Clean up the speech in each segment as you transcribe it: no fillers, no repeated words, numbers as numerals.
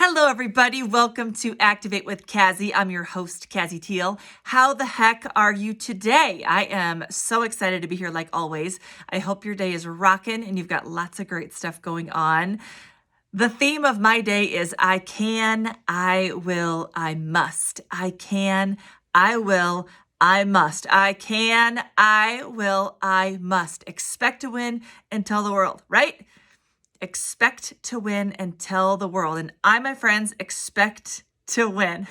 Hello, everybody. Welcome to Activate with Kazzi. I'm your host, Kazzi Teel. How the heck are you today? I am so excited to be here like always. I hope your day is rocking and you've got lots of great stuff going on. The theme of my day is I can, I will, I must. I can, I will, I must. I can, I will, I must. Expect to win and tell the world, right? Expect to win and tell the world. And I, my friends, expect to win.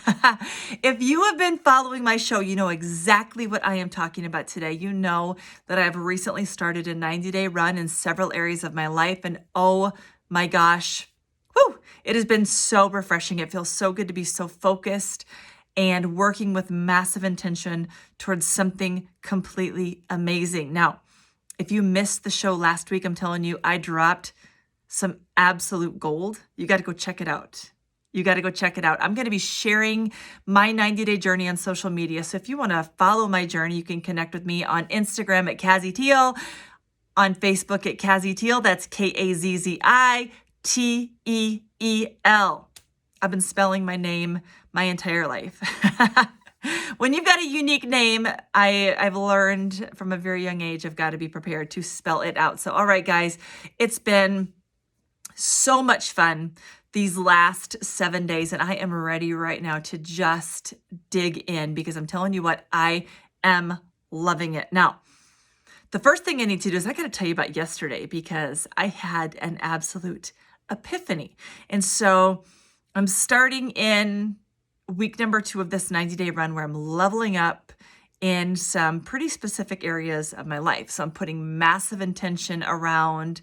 If you have been following my show, you know exactly what I am talking about today. You know that I've recently started a 90-day run in several areas of my life. And oh my gosh, whew, it has been so refreshing. It feels so good to be so focused and working with massive intention towards something completely amazing. Now, if you missed the show last week, I'm telling you, I dropped some absolute gold. You got to go check it out. You got to go check it out. I'm going to be sharing my 90-day journey on social media. So if you want to follow my journey, you can connect with me on Instagram at Kazzi Teel, on Facebook at Kazzi Teel. That's Kazziteel. I've been spelling my name my entire life. When you've got a unique name, I've learned from a very young age, I've got to be prepared to spell it out. So, all right, guys, it's been so much fun these last 7 days, and I am ready right now to just dig in because I'm telling you what, I am loving it. Now, the first thing I need to do is I got to tell you about yesterday because I had an absolute epiphany. And so I'm starting in week number 2 of this 90-day run where I'm leveling up in some pretty specific areas of my life. So I'm putting massive intention around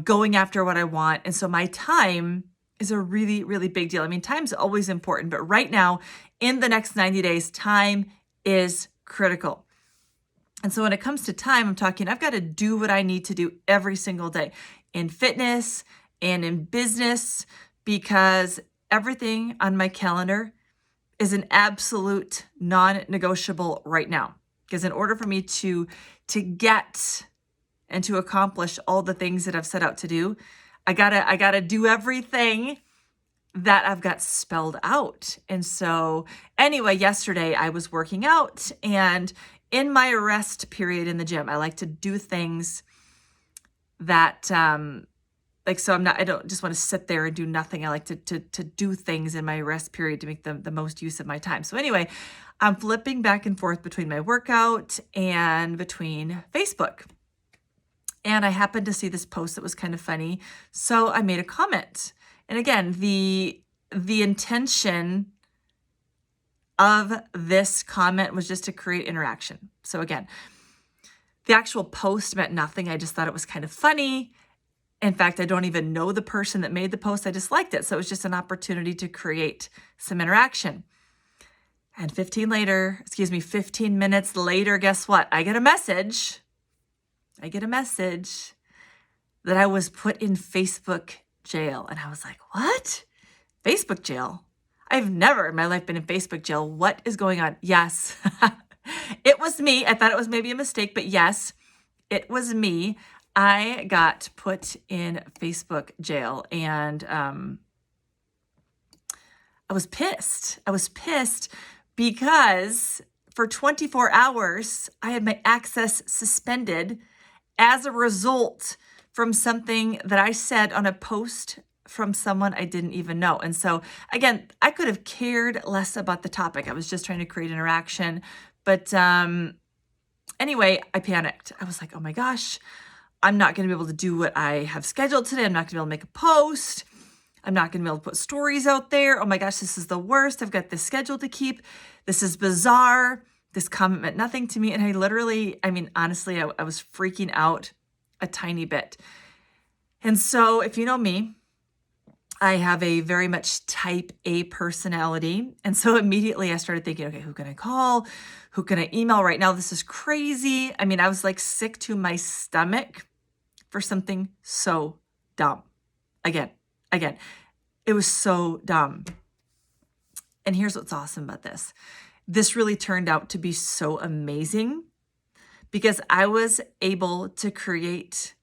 going after what I want. And so my time is a really, really big deal. I mean, time's always important, but right now in the next 90 days, time is critical. And so when it comes to time, I'm talking, I've got to do what I need to do every single day in fitness and in business because everything on my calendar is an absolute non-negotiable right now. Because in order for me to get and to accomplish all the things that I've set out to do, I gotta do everything that I've got spelled out. And so anyway, yesterday I was working out, and in my rest period in the gym, I like to do things that I don't just want to sit there and do nothing. I like to do things in my rest period to make the most use of my time. So anyway, I'm flipping back and forth between my workout and between Facebook. And I happened to see this post that was kind of funny. So I made a comment. And again, the intention of this comment was just to create interaction. So again, the actual post meant nothing. I just thought it was kind of funny. In fact, I don't even know the person that made the post. I just liked it. So it was just an opportunity to create some interaction. And 15 minutes later, guess what? I get a message that I was put in Facebook jail. And I was like, what? Facebook jail? I've never in my life been in Facebook jail. What is going on? Yes, it was me. I thought it was maybe a mistake, but yes, it was me. I got put in Facebook jail, and I was pissed. Because for 24 hours, I had my access suspended as a result from something that I said on a post from someone I didn't even know. And so again, I could have cared less about the topic. I was just trying to create interaction. But anyway, I panicked. I was like, oh my gosh, I'm not going to be able to do what I have scheduled today. I'm not going to be able to make a post. I'm not going to be able to put stories out there. Oh my gosh, this is the worst. I've got this schedule to keep. This is bizarre. This comment meant nothing to me. And honestly, I was freaking out a tiny bit. And so if you know me, I have a very much type A personality. And so immediately I started thinking, okay, who can I call? Who can I email right now? This is crazy. I was like sick to my stomach for something so dumb. Again, it was so dumb. And here's what's awesome about this. This really turned out to be so amazing because I was able to create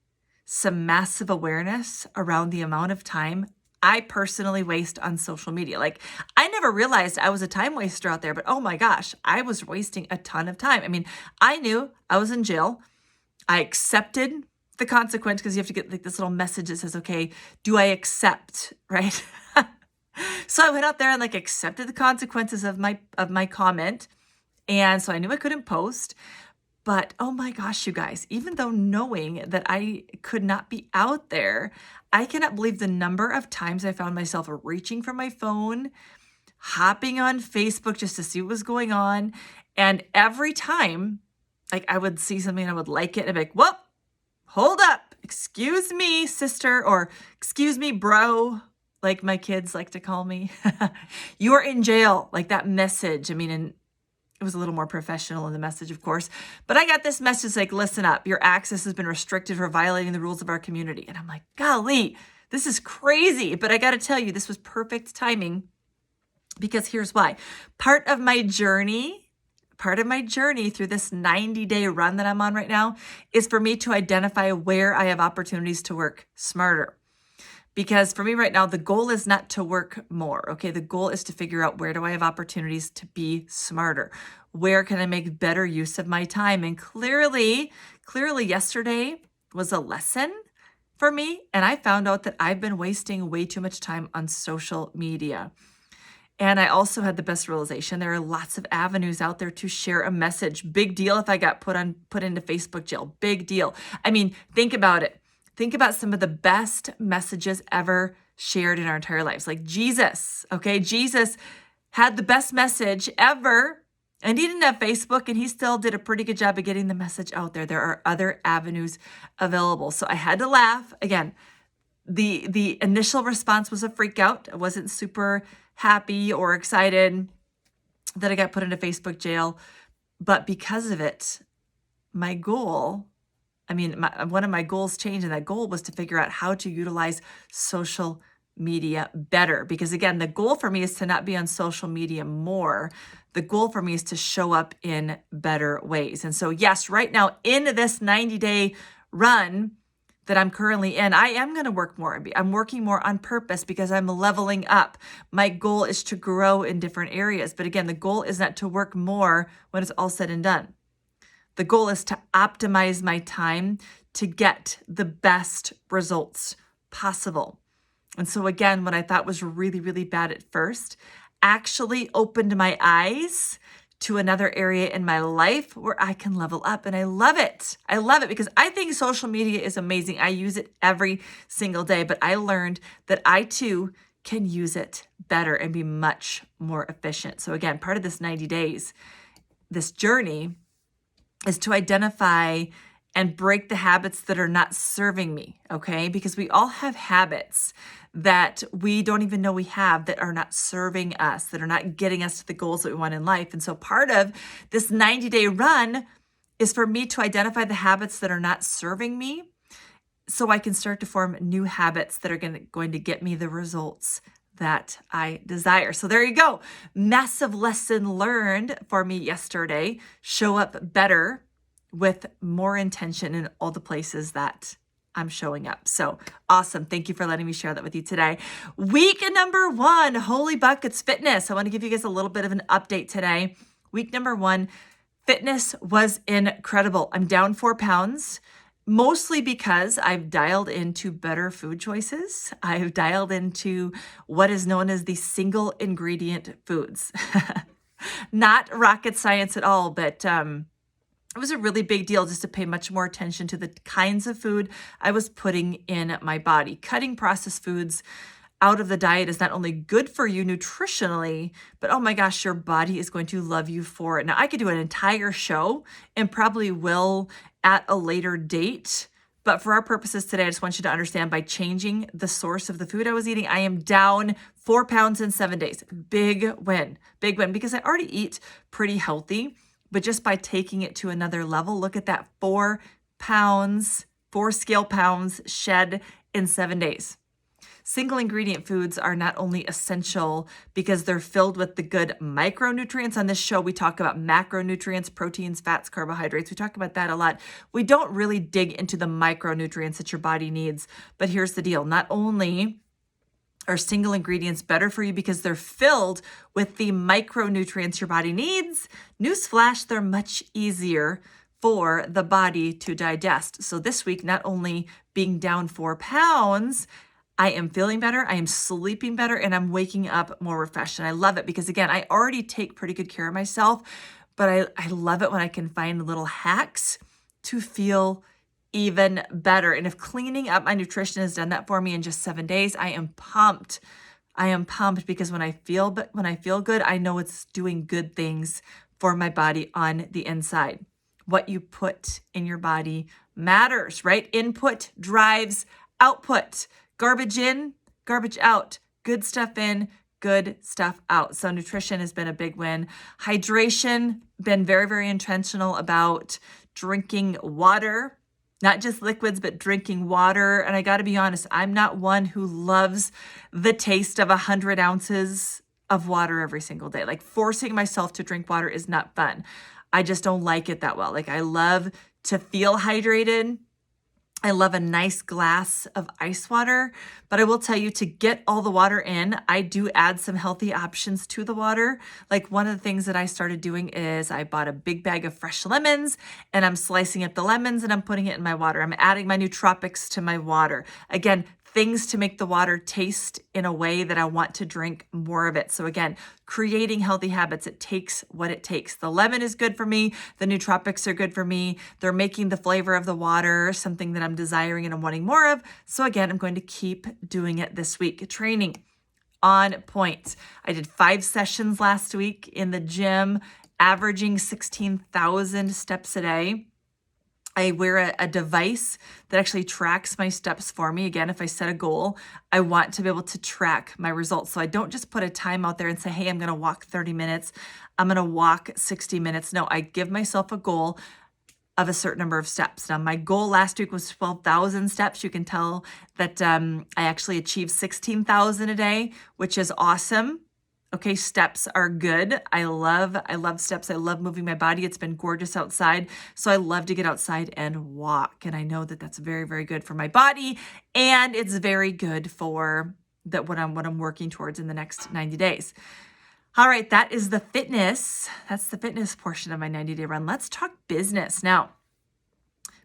some massive awareness around the amount of time I personally waste on social media. Like, I never realized I was a time waster out there, but oh my gosh, I was wasting a ton of time. I mean, I knew I was in jail. I accepted the consequence because you have to get like this little message that says, okay, do I accept, right? So I went out there and like accepted the consequences of my comment. And so I knew I couldn't post. But oh my gosh, you guys, even though knowing that I could not be out there, I cannot believe the number of times I found myself reaching for my phone, hopping on Facebook just to see what was going on. And every time, like I would see something and I would like it, and I'd be like, whoop, hold up, excuse me, sister, or excuse me, bro, like my kids like to call me. You're in jail, like that message. I mean, and it was a little more professional in the message, of course, but I got this message like, listen up, your access has been restricted for violating the rules of our community. And I'm like, golly, this is crazy. But I got to tell you, this was perfect timing, because here's why. Part of my journey through this 90-day run that I'm on right now is for me to identify where I have opportunities to work smarter. Because for me right now, the goal is not to work more, okay? The goal is to figure out, where do I have opportunities to be smarter? Where can I make better use of my time? And clearly yesterday was a lesson for me. And I found out that I've been wasting way too much time on social media. And I also had the best realization. There are lots of avenues out there to share a message. Big deal if I got put into Facebook jail. Big deal. I mean, think about it. Think about some of the best messages ever shared in our entire lives. Like Jesus, okay? Jesus had the best message ever, and he didn't have Facebook, and he still did a pretty good job of getting the message out there. There are other avenues available. So I had to laugh. Again, the initial response was a freak out. I wasn't super happy or excited that I got put into Facebook jail. But because of it, one of my goals changed, and that goal was to figure out how to utilize social media better. Because again, the goal for me is to not be on social media more. The goal for me is to show up in better ways. And so yes, right now in this 90-day run that I'm currently in, I am going to work more. I'm working more on purpose because I'm leveling up. My goal is to grow in different areas. But again, the goal is not to work more when it's all said and done. The goal is to optimize my time to get the best results possible. And so again, what I thought was really, really bad at first actually opened my eyes to another area in my life where I can level up. And I love it. I love it because I think social media is amazing. I use it every single day, but I learned that I too can use it better and be much more efficient. So again, part of this 90 days, this journey, is to identify and break the habits that are not serving me, okay? Because we all have habits that we don't even know we have that are not serving us, that are not getting us to the goals that we want in life. And so part of this 90-day run is for me to identify the habits that are not serving me so I can start to form new habits that are going to get me the results that I desire. So there you go. Massive lesson learned for me yesterday. Show up better with more intention in all the places that I'm showing up. So awesome. Thank you for letting me share that with you today. Week number 1, Holy Buckets Fitness. I want to give you guys a little bit of an update today. Week number 1, fitness was incredible. I'm down 4 pounds. Mostly because I've dialed into better food choices. I've dialed into what is known as the single ingredient foods. Not rocket science at all, but it was a really big deal just to pay much more attention to the kinds of food I was putting in my body. Cutting processed foods out of the diet is not only good for you nutritionally, but oh my gosh, your body is going to love you for it. Now, I could do an entire show and probably will at a later date. But for our purposes today, I just want you to understand, by changing the source of the food I was eating, I am down 4 pounds in 7 days. Big win, because I already eat pretty healthy. But just by taking it to another level, look at that 4 scale pounds shed in 7 days. Single ingredient foods are not only essential because they're filled with the good micronutrients. On this show, we talk about macronutrients, proteins, fats, carbohydrates. We talk about that a lot. We don't really dig into the micronutrients that your body needs. But here's the deal. Not only are single ingredients better for you because they're filled with the micronutrients your body needs. Newsflash, they're much easier for the body to digest. So this week, not only being down 4 pounds, I am feeling better, I am sleeping better, and I'm waking up more refreshed. And I love it because, again, I already take pretty good care of myself, but I love it when I can find little hacks to feel even better. And if cleaning up my nutrition has done that for me in just 7 days, I am pumped. I am pumped because when I feel good, I know it's doing good things for my body on the inside. What you put in your body matters, right? Input drives output. Garbage in, garbage out. Good stuff in, good stuff out. So nutrition has been a big win. Hydration, been very, very intentional about drinking water, not just liquids, but drinking water. And I got to be honest, I'm not one who loves the taste of 100 ounces of water every single day. Like forcing myself to drink water is not fun. I just don't like it that well. Like I love to feel hydrated. I love a nice glass of ice water, but I will tell you, to get all the water in, I do add some healthy options to the water. Like one of the things that I started doing is I bought a big bag of fresh lemons and I'm slicing up the lemons and I'm putting it in my water. I'm adding my nootropics to my water. Again, things to make the water taste in a way that I want to drink more of it. So again, creating healthy habits, it takes what it takes. The lemon is good for me. The nootropics are good for me. They're making the flavor of the water something that I'm desiring and I'm wanting more of. So again, I'm going to keep doing it this week. Training on point. I did 5 sessions last week in the gym, averaging 16,000 steps a day. I wear a device that actually tracks my steps for me. Again, if I set a goal, I want to be able to track my results. So I don't just put a time out there and say, hey, I'm going to walk 30 minutes. I'm going to walk 60 minutes. No, I give myself a goal of a certain number of steps. Now, my goal last week was 12,000 steps. You can tell that I actually achieved 16,000 a day, which is awesome. Okay, steps are good. I love steps. I love moving my body. It's been gorgeous outside. So I love to get outside and walk. And I know that that's very, very good for my body. And it's very good for what I'm working towards in the next 90 days. All right, that is the fitness. That's the fitness portion of my 90-day run. Let's talk business. Now,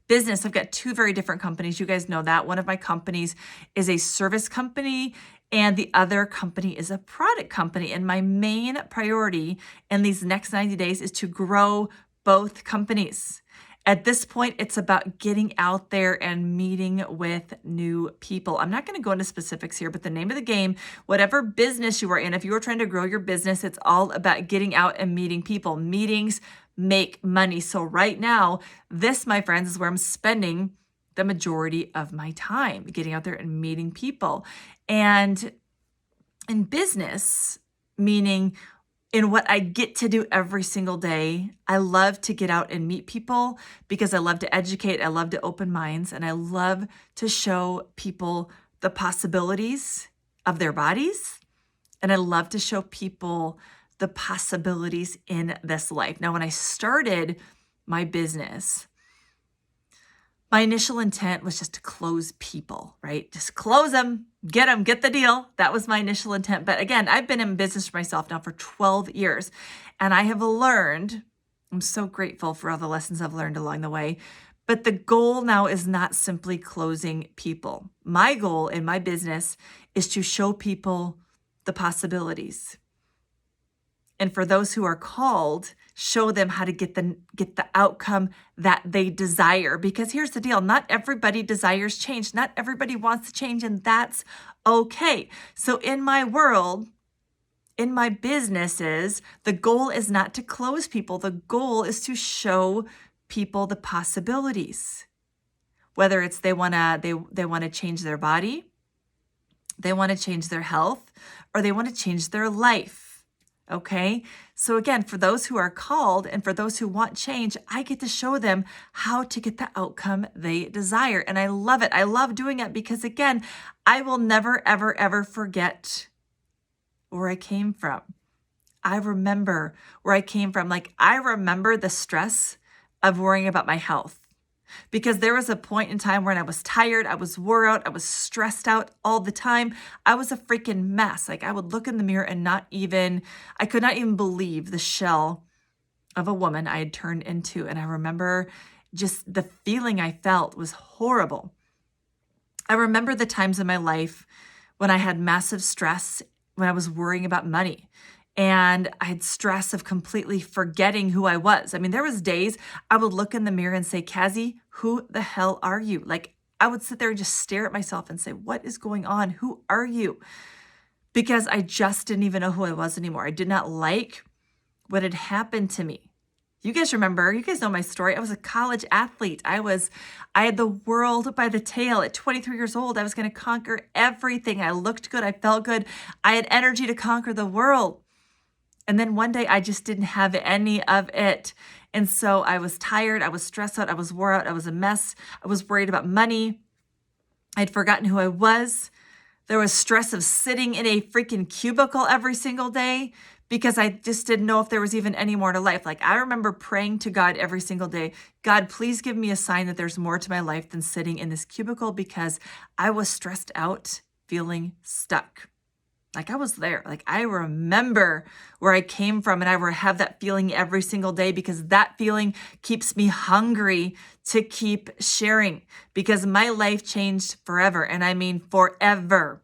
business, I've got 2 very different companies. You guys know that. One of my companies is a service company and the other company is a product company. And my main priority in these next 90 days is to grow both companies. At this point, it's about getting out there and meeting with new people. I'm not going to go into specifics here, but the name of the game, whatever business you are in, if you are trying to grow your business, it's all about getting out and meeting people. Meetings make money. So right now, this, my friends, is where I'm spending the majority of my time, getting out there and meeting people. And in business, meaning in what I get to do every single day, I love to get out and meet people because I love to educate, I love to open minds, and I love to show people the possibilities of their bodies. And I love to show people the possibilities in this life. Now, when I started my business, my initial intent was just to close people, right? Just close them, get the deal. That was my initial intent. But again, I've been in business for myself now for 12 years. And I have learned, I'm so grateful for all the lessons I've learned along the way. But the goal now is not simply closing people. My goal in my business is to show people the possibilities. And for those who are called, show them how to get the outcome that they desire. Because here's the deal, not everybody desires change. Not everybody wants to change, and that's okay. So in my world, in my businesses, the goal is not to close people. The goal is to show people the possibilities. Whether it's they want to change their body, they want to change their health, or they want to change their life. Okay. So again, for those who are called and for those who want change, I get to show them how to get the outcome they desire. And I love it. I love doing it because again, I will never, ever, ever forget where I came from. I remember where I came from. Like I remember the stress of worrying about my health. because there was a point in time when I was tired, I was wore out, I was stressed out all the time. I was a freaking mess. Like I would look in the mirror and I could not even believe the shell of a woman I had turned into. And I remember just the feeling I felt was horrible. I remember the times in my life when I had massive stress, when I was worrying about money. And I had stress of completely forgetting who I was. I mean, there was days I would look in the mirror and say, Kazzi, who the hell are you? Like I would sit there and just stare at myself and say, what is going on? Who are you? Because I just didn't even know who I was anymore. I did not like what had happened to me. You guys know my story. I was a college athlete. I had the world by the tail. At 23 years old, I was going to conquer everything. I looked good. I felt good. I had energy to conquer the world. And then one day I just didn't have any of it. And so I was tired. I was stressed out. I was wore out. I was a mess. I was worried about money. I'd forgotten who I was. There was stress of sitting in a freaking cubicle every single day because I just didn't know if there was even any more to life. Like I remember praying to God every single day, God, please give me a sign that there's more to my life than sitting in this cubicle, because I was stressed out, feeling stuck. Like I was there. Like I remember where I came from, and I have that feeling every single day because that feeling keeps me hungry to keep sharing, because my life changed forever. And I mean forever.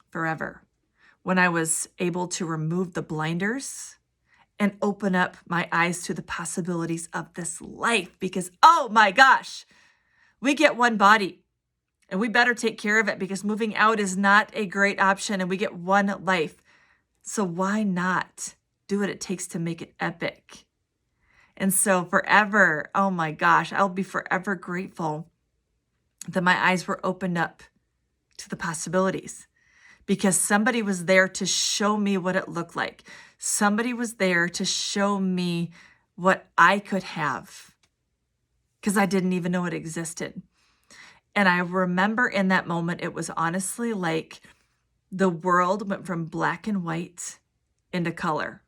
Forever. When I was able to remove the blinders and open up my eyes to the possibilities of this life, because, oh my gosh, we get one body. And we better take care of it, because moving out is not a great option, and we get one life. So why not do what it takes to make it epic? And so forever, oh my gosh, I'll be forever grateful that my eyes were opened up to the possibilities, because somebody was there to show me what it looked like. Somebody was there to show me what I could have, because I didn't even know it existed. And I remember in that moment, it was honestly like the world went from black and white into color.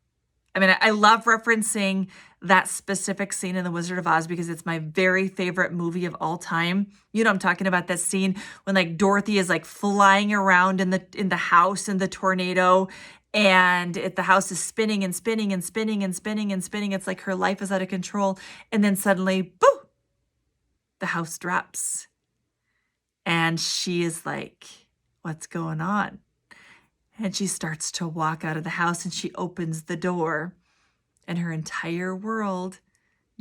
I mean, I love referencing that specific scene in The Wizard of Oz because it's my very favorite movie of all time. You know, I'm talking about that scene when like Dorothy is like flying around in the house in the tornado, and the house is spinning and spinning and spinning and spinning and spinning. It's like her life is out of control. And then suddenly, boo, the house drops. And she is like, what's going on? And she starts to walk out of the house, and she opens the door, and her entire world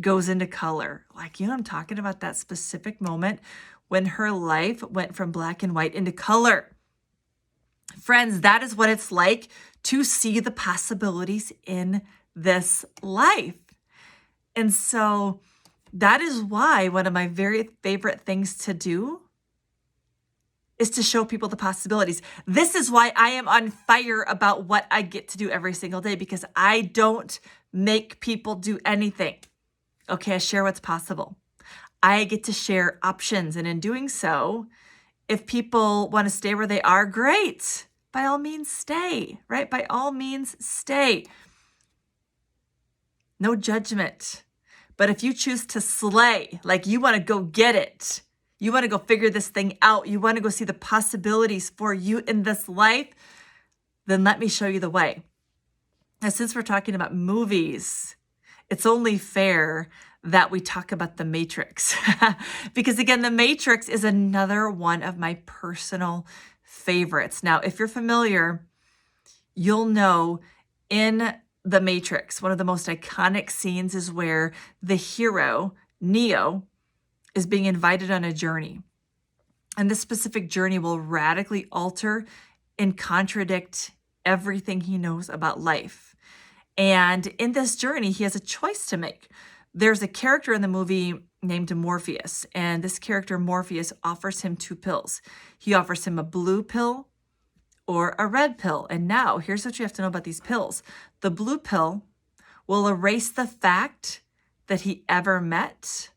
goes into color. Like, you know, I'm talking about that specific moment when her life went from black and white into color. Friends, that is what it's like to see the possibilities in this life. And so that is why one of my very favorite things to do is to show people the possibilities. This is why I am on fire about what I get to do every single day, because I don't make people do anything. Okay, I share what's possible. I get to share options. And in doing so, if people want to stay where they are, great. By all means, stay, right? By all means, stay. No judgment. But if you choose to slay, like you want to go get it, you want to go figure this thing out, you want to go see the possibilities for you in this life, then let me show you the way. Now, since we're talking about movies, it's only fair that we talk about The Matrix. Because again, The Matrix is another one of my personal favorites. Now, if you're familiar, you'll know in The Matrix, one of the most iconic scenes is where the hero, Neo, is being invited on a journey. And this specific journey will radically alter and contradict everything he knows about life. And in this journey, he has a choice to make. There's a character in the movie named Morpheus, and this character Morpheus offers him two pills. He offers him a blue pill or a red pill. And now here's what you have to know about these pills. The blue pill will erase the fact that he ever met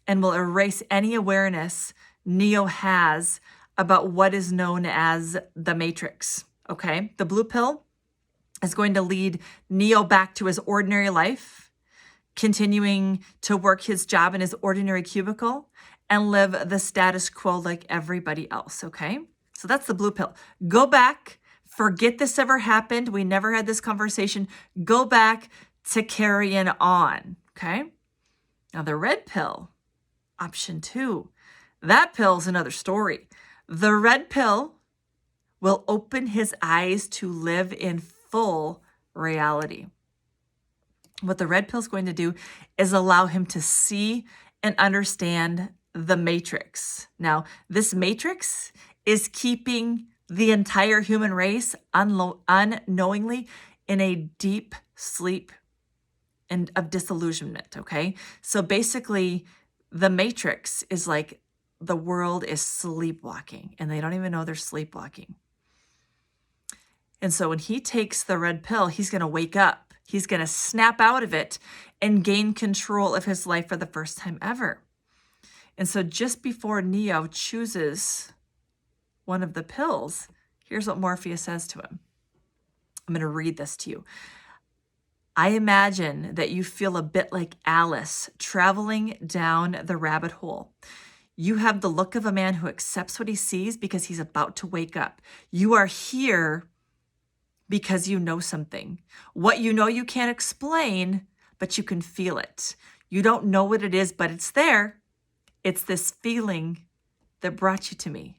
and will erase any awareness Neo has about what is known as the Matrix, okay? The blue pill is going to lead Neo back to his ordinary life, continuing to work his job in his ordinary cubicle and live the status quo like everybody else, okay? So that's the blue pill. Go back, forget this ever happened. We never had this conversation. Go back to carrying on, okay? Now the red pill, option 2, that pill's another story. The red pill will open his eyes to live in full reality. What the red pill is going to do is allow him to see and understand the matrix. Now, this matrix is keeping the entire human race unknowingly in a deep sleep and of disillusionment, okay? So basically, the matrix is like the world is sleepwalking and they don't even know they're sleepwalking. And so when he takes the red pill, he's going to wake up. He's going to snap out of it and gain control of his life for the first time ever. And so just before Neo chooses one of the pills, here's what Morpheus says to him. I'm going to read this to you. I imagine that you feel a bit like Alice traveling down the rabbit hole. You have the look of a man who accepts what he sees because he's about to wake up. You are here because you know something. What you know you can't explain, but you can feel it. You don't know what it is, but it's there. It's this feeling that brought you to me.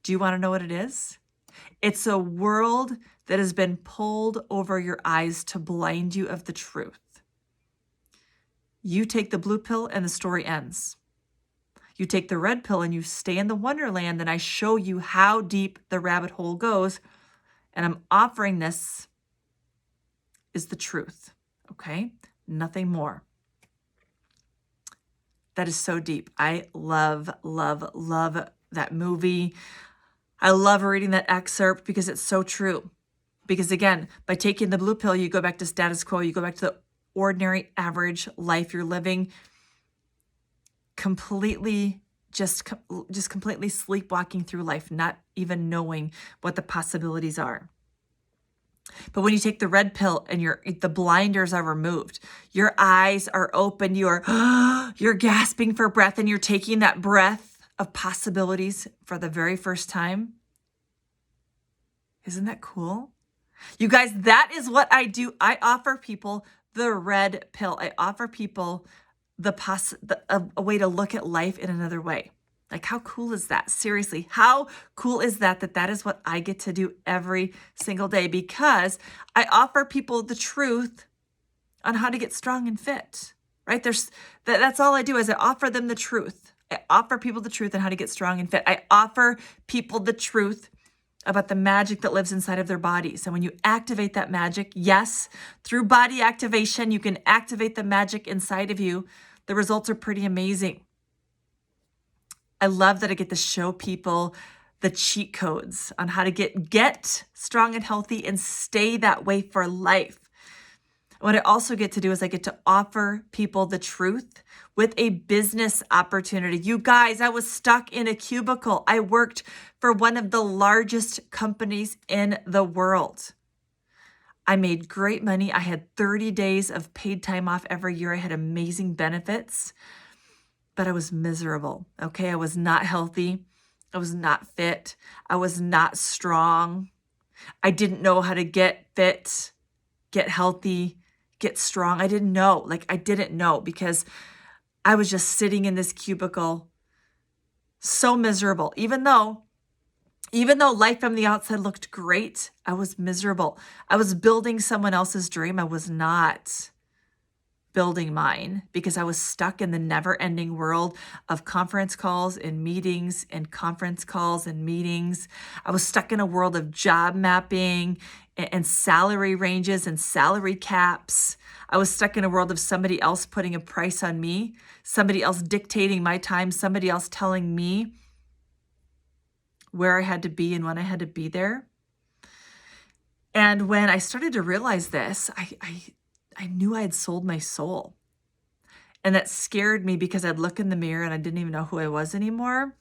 Do you want to know what it is? It's a world that has been pulled over your eyes to blind you of the truth. You take the blue pill and the story ends. You take the red pill and you stay in the wonderland, and I show you how deep the rabbit hole goes. And I'm offering this is the truth, okay? Nothing more. That is so deep. I love, love, love that movie. I love reading that excerpt because it's so true. Because again, by taking the blue pill, you go back to status quo. You go back to the ordinary, average life you're living, completely just completely sleepwalking through life, not even knowing what the possibilities are. But when you take the red pill and the blinders are removed, your eyes are open, you're gasping for breath, and you're taking that breath of possibilities for the very first time. Isn't that cool? You guys, that is what I do. I offer people the red pill. I offer people a way to look at life in another way. Like, how cool is that? Seriously, how cool is that that is what I get to do every single day, because I offer people the truth on how to get strong and fit, right? That's all I do is I offer them the truth. I offer people the truth on how to get strong and fit. I offer people the truth about the magic that lives inside of their bodies. And when you activate that magic, yes, through body activation, you can activate the magic inside of you. The results are pretty amazing. I love that I get to show people the cheat codes on how to get strong and healthy and stay that way for life. What I also get to do is I get to offer people the truth with a business opportunity. You guys, I was stuck in a cubicle. I worked for one of the largest companies in the world. I made great money. I had 30 days of paid time off every year. I had amazing benefits, but I was miserable. Okay, I was not healthy. I was not fit. I was not strong. I didn't know how to get fit, get healthy, get strong. I didn't know. I didn't know, because I was just sitting in this cubicle, so miserable. Even though life from the outside looked great, I was miserable. I was building someone else's dream. I was not building mine, because I was stuck in the never-ending world of conference calls and meetings and conference calls and meetings. I was stuck in a world of job mapping and salary ranges and salary caps. I was stuck in a world of somebody else putting a price on me, somebody else dictating my time, somebody else telling me where I had to be and when I had to be there. And when I started to realize this, I knew I had sold my soul. And that scared me, because I'd look in the mirror and I didn't even know who I was anymore.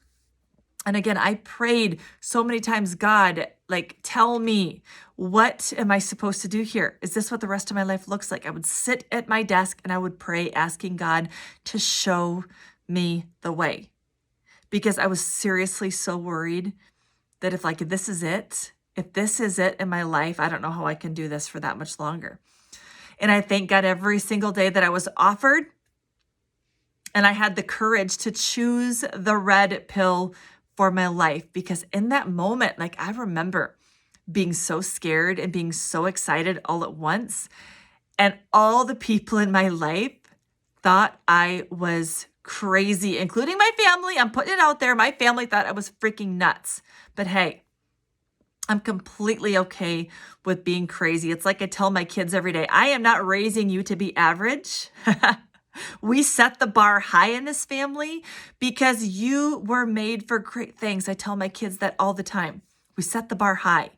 And again, I prayed so many times, God, like, tell me, what am I supposed to do here? Is this what the rest of my life looks like? I would sit at my desk and I would pray, asking God to show me the way, because I was seriously so worried that if this is it, if this is it in my life, I don't know how I can do this for that much longer. And I thank God every single day that I was offered and I had the courage to choose the red pill for my life, because in that moment, I remember being so scared and being so excited all at once. And all the people in my life thought I was crazy, including my family. I'm putting it out there. My family thought I was freaking nuts. But hey, I'm completely okay with being crazy. It's like I tell my kids every day, I am not raising you to be average. We set the bar high in this family because you were made for great things. I tell my kids that all the time. We set the bar high.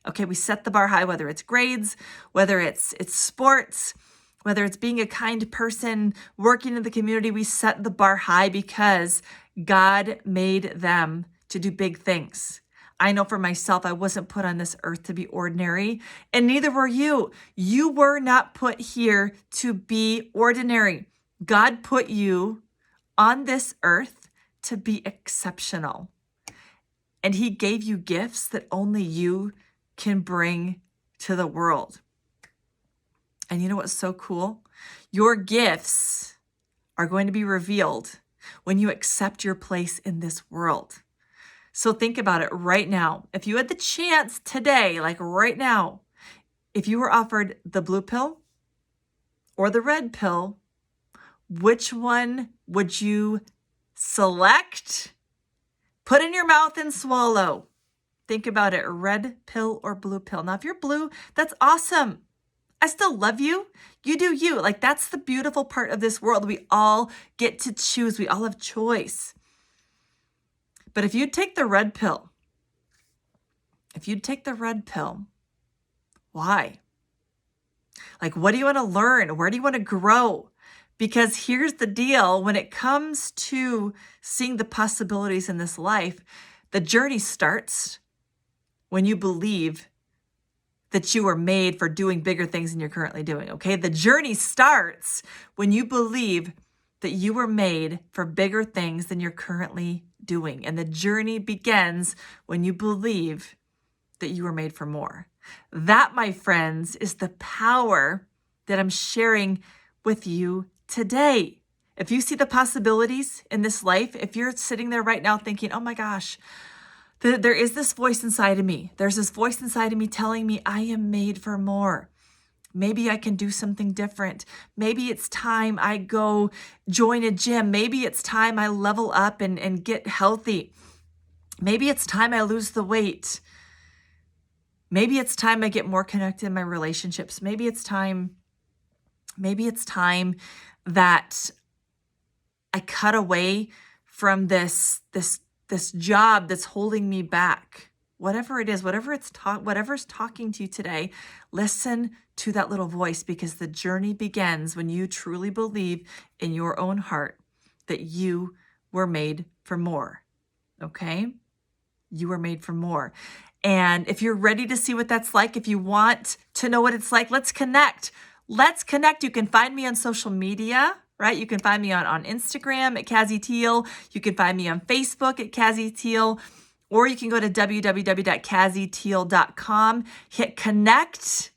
Okay, we set the bar high, whether it's grades, whether it's sports, whether it's being a kind person, working in the community. We set the bar high because God made them to do big things. I know for myself, I wasn't put on this earth to be ordinary, and neither were you. You were not put here to be ordinary. God put you on this earth to be exceptional. And he gave you gifts that only you can bring to the world. And you know what's so cool? Your gifts are going to be revealed when you accept your place in this world. So think about it right now. If you had the chance today, right now, if you were offered the blue pill or the red pill, which one would you select? Put in your mouth and swallow. Think about it, red pill or blue pill. Now, if you're blue, that's awesome. I still love you. You do you. That's the beautiful part of this world. We all get to choose. We all have choice. But if you take the red pill, why? What do you want to learn? Where do you want to grow? Because here's the deal. When it comes to seeing the possibilities in this life, the journey starts when you believe that you were made for doing bigger things than you're currently doing, okay? The journey starts when you believe that you were made for bigger things than you're currently doing. And the journey begins when you believe that you were made for more. That, my friends, is the power that I'm sharing with you today. If you see the possibilities in this life, if you're sitting there right now thinking, oh my gosh, there is this voice inside of me. There's this voice inside of me telling me I am made for more. Maybe I can do something different. Maybe it's time I go join a gym. Maybe it's time I level up and get healthy. Maybe it's time I lose the weight. Maybe it's time I get more connected in my relationships. Maybe it's time that I cut away from this job that's holding me back. Whatever it is, whatever's talking to you today, listen to that little voice, because the journey begins when you truly believe in your own heart that you were made for more. Okay? You were made for more. And if you're ready to see what that's like, if you want to know what it's like, let's connect. You can find me on social media, right? You can find me on Instagram at Kazzi Teel. You can find me on Facebook at Kazzi Teel, or you can go to www.kazziteel.com, hit connect,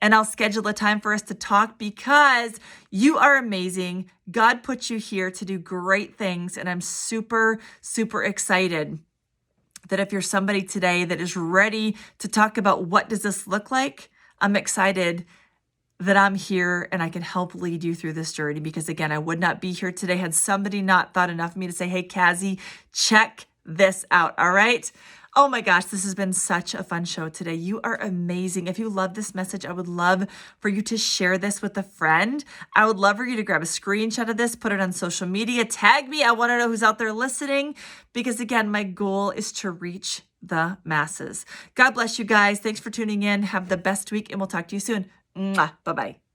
and I'll schedule a time for us to talk, because you are amazing. God put you here to do great things, and I'm super, super excited that if you're somebody today that is ready to talk about what does this look like, I'm excited that I'm here and I can help lead you through this journey, because again, I would not be here today had somebody not thought enough of me to say, hey, Kazzi, check this out. All right. Oh my gosh, this has been such a fun show today. You are amazing. If you love this message, I would love for you to share this with a friend. I would love for you to grab a screenshot of this, put it on social media, tag me. I want to know who's out there listening, because again, my goal is to reach the masses. God bless you guys. Thanks for tuning in. Have the best week, and we'll talk to you soon. Mwah. Bye-bye.